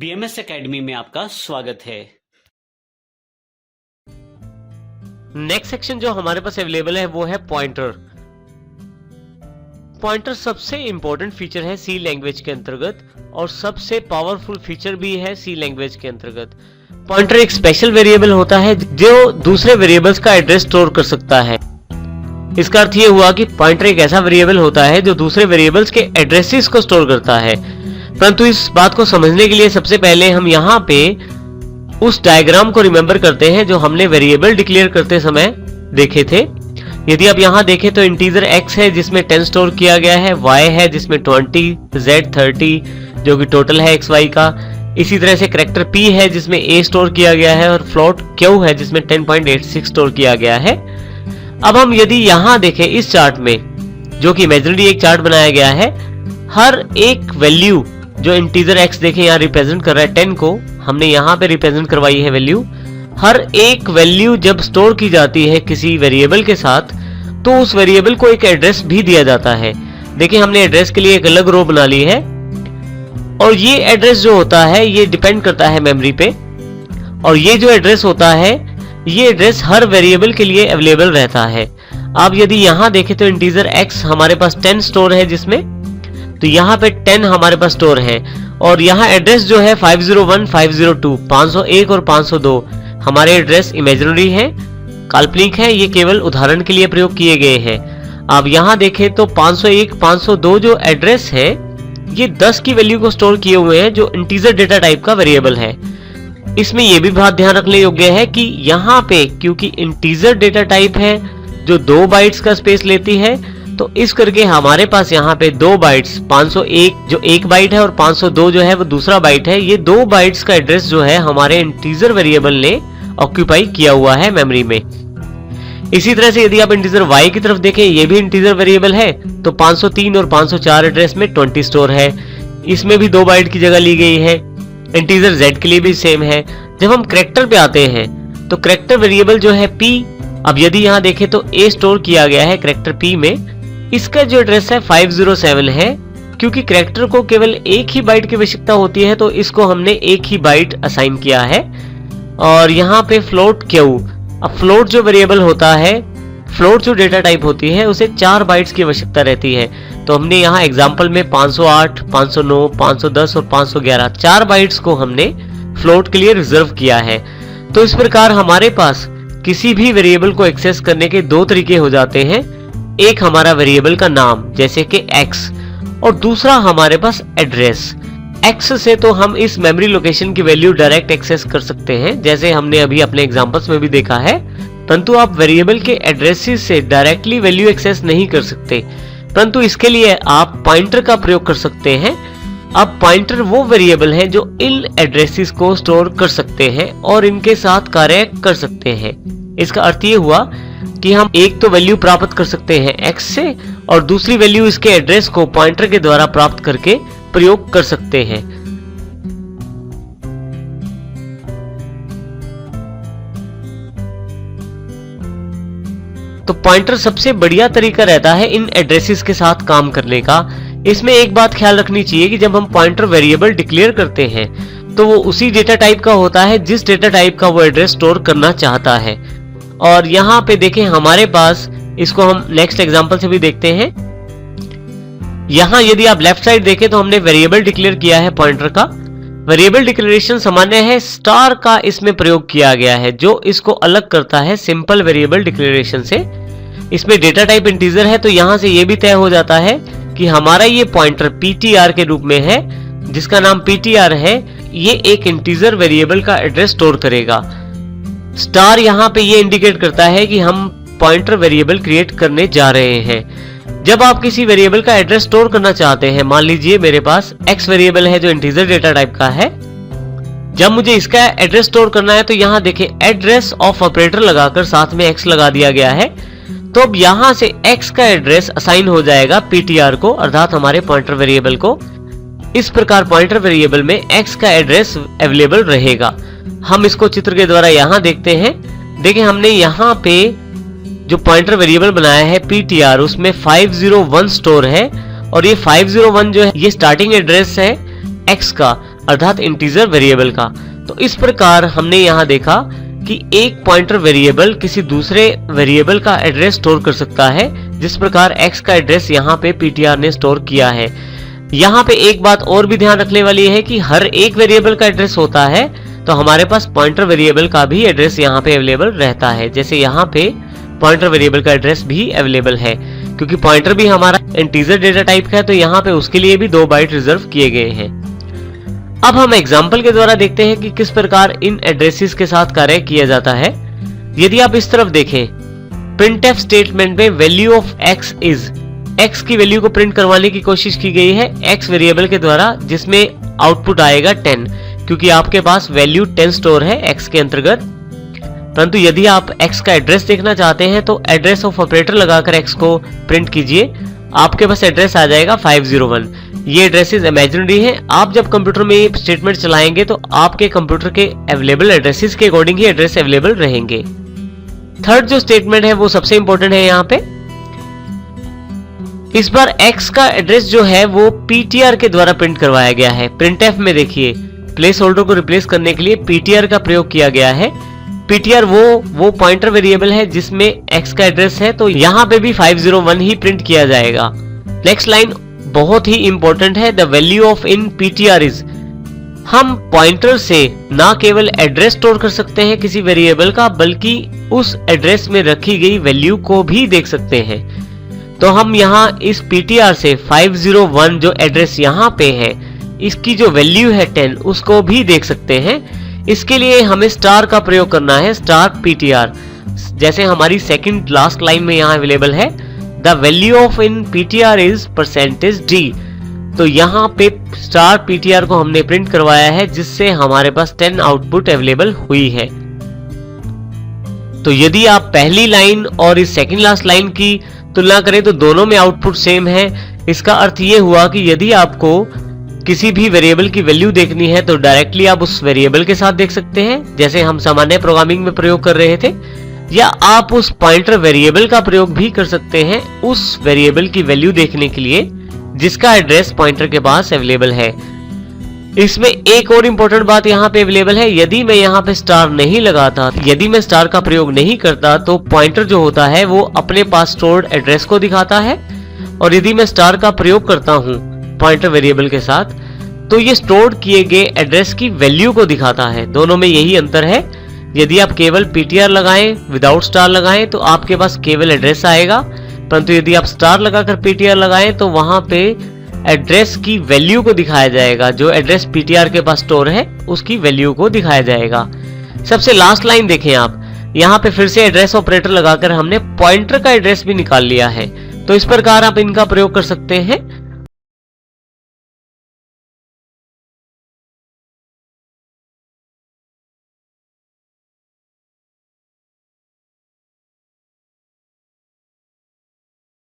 BMS academy में आपका स्वागत है। नेक्स्ट सेक्शन जो हमारे पास अवेलेबल है वो है पॉइंटर। पॉइंटर सबसे इंपॉर्टेंट फीचर है सी लैंग्वेज के अंतर्गत और सबसे पावरफुल फीचर भी है सी लैंग्वेज के अंतर्गत। पॉइंटर एक स्पेशल वेरिएबल होता है जो दूसरे वेरिएबल्स का एड्रेस स्टोर कर सकता है। इसका अर्थ ये हुआ कि पॉइंटर एक ऐसा वेरिएबल होता है जो दूसरे वेरिएबल्स के एड्रेसेस को स्टोर करता है। परंतु इस बात को समझने के लिए सबसे पहले हम यहाँ पे उस डायग्राम को रिमेंबर करते हैं जो हमने वेरिएबल डिक्लेयर करते समय देखे थे। यदि आप यहाँ देखें तो इंटीजर x है जिसमें 10 स्टोर किया गया है, y है जिसमें 20, z 30 जो कि टोटल है xy का। इसी तरह से करैक्टर p है जिसमें a स्टोर किया गया है और फ्लोट q है जिसमें 10.86 स्टोर किया गया है। अब हम यदि यहाँ देखें इस चार्ट में, जो कि इमेजिनरी एक चार्ट बनाया गया है, हर एक वैल्यू जो इंटीजर x देखें यहाँ रिप्रेजेंट कर रहा है 10 को, हमने यहाँ पे रिप्रेजेंट करवाई है वैल्यू। हर एक वैल्यू जब स्टोर की जाती है किसी वेरिएबल के साथ तो उस वेरिएबल को एक एड्रेस भी दिया जाता है। देखिए हमने एड्रेस के लिए एक अलग रो बना ली है और ये एड्रेस जो होता है ये डिपेंड करता है मेमोरी पे, और ये जो एड्रेस होता है ये एड्रेस हर वेरिएबल के लिए अवेलेबल रहता है। अब यदि यहाँ देखें तो इंटीजर x हमारे पास 10 स्टोर है जिसमें, तो यहाँ पे 10 हमारे पास स्टोर है और यहाँ एड्रेस जो है 501, 502, 501 और 502 हमारे एड्रेस इमेजिनरी हैं, काल्पनिक है, ये केवल उदाहरण के लिए प्रयोग किए गए हैं। अब यहाँ देखें तो 501, 502 जो एड्रेस है ये 10 की वैल्यू को स्टोर किए हुए हैं जो इंटीजर डेटा टाइप का वेरिएबल है। इसमें यह भी बात ध्यान रखने योग्य है कि यहाँ पे क्योंकि इंटीजर डेटा टाइप है जो 2 बाइट्स का स्पेस लेती है, तो इस करके हमारे पास यहाँ पे 2 बाइट्स, 501 जो एक बाइट है और 502 जो है वो दूसरा बाइट है, ये 2 बाइट्स का एड्रेस जो है हमारे इंटीजर वेरिएबल ने ऑक्यूपाई किया हुआ है मेमोरी में। इसी तरह से यदि आप इंटीजर y की तरफ देखें, ये भी इंटीजर वेरिएबल है, तो 503 और 504 एड्रेस में 20 स्टोर है, इसमें भी 2 बाइट की जगह ली गई है। इंटीजर z के लिए भी सेम है। जब हम करैक्टर पे आते हैं तो करैक्टर वेरिएबल जो है p, अब यदि यहाँ देखें तो a स्टोर किया गया है करैक्टर p में, इसका जो एड्रेस है 507 है। क्योंकि करैक्टर को केवल एक ही बाइट की आवश्यकता होती है तो इसको हमने एक ही बाइट असाइन किया है। और यहाँ पे फ्लोट q, अब फ्लोट जो वेरिएबल होता है, फ्लोट जो डेटा टाइप होती है उसे 4 बाइट्स की आवश्यकता रहती है, तो हमने यहाँ एग्जांपल में 508, 509, 510 और 511 4 बाइट्स को हमने फ्लोट के लिए रिजर्व किया है। तो इस प्रकार हमारे पास किसी भी वेरिएबल को एक्सेस करने के 2 तरीके हो जाते हैं। एक हमारा वेरिएबल का नाम जैसे कि x, और दूसरा हमारे पास एड्रेस। x से तो हम इस मेमोरी लोकेशन की वैल्यू डायरेक्ट एक्सेस कर सकते हैं जैसे हमने अभी अपने एग्जांपल्स में भी देखा है, परंतु आप वेरिएबल के एड्रेसेस से डायरेक्टली वैल्यू एक्सेस नहीं कर सकते, परंतु इसके लिए आप पॉइंटर का प्रयोग कर सकते हैं। अब पॉइंटर वो वेरिएबल हैं जो इन एड्रेसेस को स्टोर कर सकते हैं और इनके साथ कार्य कर सकते हैं। इसका अर्थ ये हुआ कि हम एक तो वैल्यू प्राप्त कर सकते हैं x से और दूसरी वैल्यू इसके एड्रेस को पॉइंटर के द्वारा प्राप्त करके प्रयोग कर सकते हैं। तो पॉइंटर सबसे बढ़िया तरीका रहता है इन एड्रेसेस के साथ काम करने का। इसमें एक बात ख्याल रखनी चाहिए कि जब हम पॉइंटर वेरिएबल डिक्लेयर करते हैं तो वो उसी डेटा टाइप का होता है जिस डेटा टाइप का वो एड्रेस स्टोर करना चाहता है। और यहाँ पे देखें हमारे पास, इसको हम नेक्स्ट एग्जांपल से भी देखते हैं। यहाँ यदि आप लेफ्ट साइड देखें तो हमने वेरिएबल डिक्लेयर किया है पॉइंटर का। वेरिएबल डिक्लेरेशन सामान्य है, स्टार का इसमें प्रयोग किया गया है जो इसको अलग करता है सिंपल वेरिएबल डिक्लेरेशन से। इसमें डेटा टाइप इंटीजर है तो यहाँ से ये भी तय हो जाता है कि हमारा ये पॉइंटर ptr के रूप में है, जिसका नाम ptr है, ये एक इंटीजर वेरिएबल का एड्रेस स्टोर करेगा। स्टार यहाँ पे ये इंडिकेट करता है कि हम पॉइंटर वेरिएबल क्रिएट करने जा रहे हैं। जब आप किसी वेरिएबल का एड्रेस स्टोर करना चाहते हैं, मान लीजिए मेरे पास x वेरिएबल है जो इंटीजर डेटा टाइप का है, जब मुझे इसका एड्रेस स्टोर करना है तो यहाँ देखें एड्रेस ऑफ ऑपरेटर लगाकर साथ में x लगा दिया गया है। तो अब यहाँ से x का एड्रेस असाइन हो जाएगा ptr को, अर्थात हमारे पॉइंटर वेरिएबल को। इस प्रकार पॉइंटर वेरिएबल में x का एड्रेस अवेलेबल रहेगा। हम इसको चित्र के द्वारा यहाँ देखते हैं। देखिए हमने यहाँ पे जो पॉइंटर वेरिएबल बनाया है ptr, उसमें 501 स्टोर है और ये 501 जो है ये स्टार्टिंग एड्रेस है x का। अर्थात इंटीजर वेरिएबल का। तो इस प्रकार हमने यहाँ देखा कि एक पॉइंटर वेरिएबल किसी दूसरे वेरिएबल का एड्रेस स्टोर कर सकता है, जिस प्रकार x का एड्रेस यहाँ पे ptr ने स्टोर किया है। यहाँ पे एक बात और भी ध्यान रखने वाली है कि हर एक वेरिएबल का एड्रेस होता है, तो हमारे पास पॉइंटर वेरिएबल का भी एड्रेस यहाँ पे अवेलेबल रहता है। जैसे यहाँ पे पॉइंटर वेरिएबल का एड्रेस भी अवेलेबल है, क्योंकि पॉइंटर भी हमारा इंटीजर डेटा टाइप का है, तो यहाँ पे उसके लिए भी 2 बाइट रिजर्व किए गए हैं। अब हम एग्जाम्पल के द्वारा देखते हैं कि किस प्रकार इन एड्रेसेस के साथ कार्य किया जाता है। यदि आप इस तरफ देखें, प्रिंटफ स्टेटमेंट में value of x is, x की वैल्यू को प्रिंट करवाने की कोशिश की गई है x वेरिएबल के द्वारा, जिसमें आउटपुट आएगा 10, क्योंकि आपके पास वैल्यू 10 स्टोर है x के अंतर्गत। परंतु यदि आप x का एड्रेस देखना चाहते हैं तो एड्रेस ऑफ ऑपरेटर लगाकर x को प्रिंट कीजिए, आपके पास एड्रेस आ जाएगा 501। ये एड्रेसेस इमेजिनरी हैं। आप जब कंप्यूटर में ये स्टेटमेंट चलाएंगे तो आपके कंप्यूटर के अवेलेबल एड्रेसेस के अकॉर्डिंग ही एड्रेस अवेलेबल रहेंगे। थर्ड जो स्टेटमेंट है वो सबसे इंपॉर्टेंट है यहाँ पे। इस बार x का एड्रेस जो है वो ptr के द्वारा प्रिंट करवाया गया है। प्रिंटफ में देखिए, प्लेस होल्डर को रिप्लेस करने के लिए ptr का प्रयोग किया गया है। ptr वो पॉइंटर वेरिएबल है जिसमें x का एड्रेस है, तो यहाँ पे भी 501 ही प्रिंट किया जाएगा। नेक्स्ट लाइन बहुत ही इंपॉर्टेंट है, the value of in ptr is. हम पॉइंटर से ना केवल एड्रेस स्टोर कर सकते हैं किसी वेरिएबल का, बल्कि उस एड्रेस में रखी गई वैल्यू को भी देख सकते हैं। तो हम यहाँ इस ptr से 501 जो एड्रेस यहाँ पे है, इसकी जो वैल्यू है 10, उसको भी देख सकते हैं। इसके लिए हमें स्टार का प्रयोग करना है, स्टार ptr। जैसे हमारी सेकंड लास्ट लाइन में यहाँ अवेलेबल है, the value of in ptr is %d। तो यहाँ पे स्टार ptr को हमने प्रिंट करवाया है, जिससे हमारे पास 10 आउटपुट अवेलेबल हुई है। तो यदि आप पहली लाइन और इस सेकंड लास्ट लाइन की तुलना करें तो दोनों में आउटपुट सेम है। इसका अर्थ ये हुआ कि यदि आपको किसी भी वेरिएबल की वैल्यू देखनी है तो डायरेक्टली आप उस वेरिएबल के साथ देख सकते हैं, जैसे हम सामान्य प्रोग्रामिंग में प्रयोग कर रहे थे, या आप उस पॉइंटर वेरिएबल का प्रयोग भी कर सकते हैं उस वेरिएबल की वैल्यू देखने के लिए जिसका एड्रेस पॉइंटर के पास अवेलेबल है। इसमें एक और इंपॉर्टेंट बात यहाँ पे अवेलेबल है, यदि मैं यहाँ पे स्टार नहीं लगाता, यदि मैं स्टार का प्रयोग नहीं करता, तो पॉइंटर जो होता है वो अपने पास स्टोर्ड एड्रेस को दिखाता है, और यदि मैं स्टार का प्रयोग करता हूँ पॉइंटर वेरिएबल के साथ, तो ये स्टोर्ड किए गए एड्रेस की वैल्यू को दिखाता है। दोनों में यही अंतर है। यदि आप केवल ptr लगाएं, विदाउट स्टार लगाएं, तो आपके पास केवल एड्रेस आएगा, परंतु यदि आप स्टार लगाकर ptr लगाएं तो वहां पे एड्रेस की वैल्यू को दिखाया जाएगा। जो एड्रेस ptr के पास स्टोर है उसकी वैल्यू को दिखाया जाएगा। सबसे लास्ट लाइन देखें आप, यहाँ पे फिर से एड्रेस ऑपरेटर लगाकर हमने पॉइंटर का एड्रेस भी निकाल लिया है। तो इस प्रकार आप इनका प्रयोग कर सकते हैं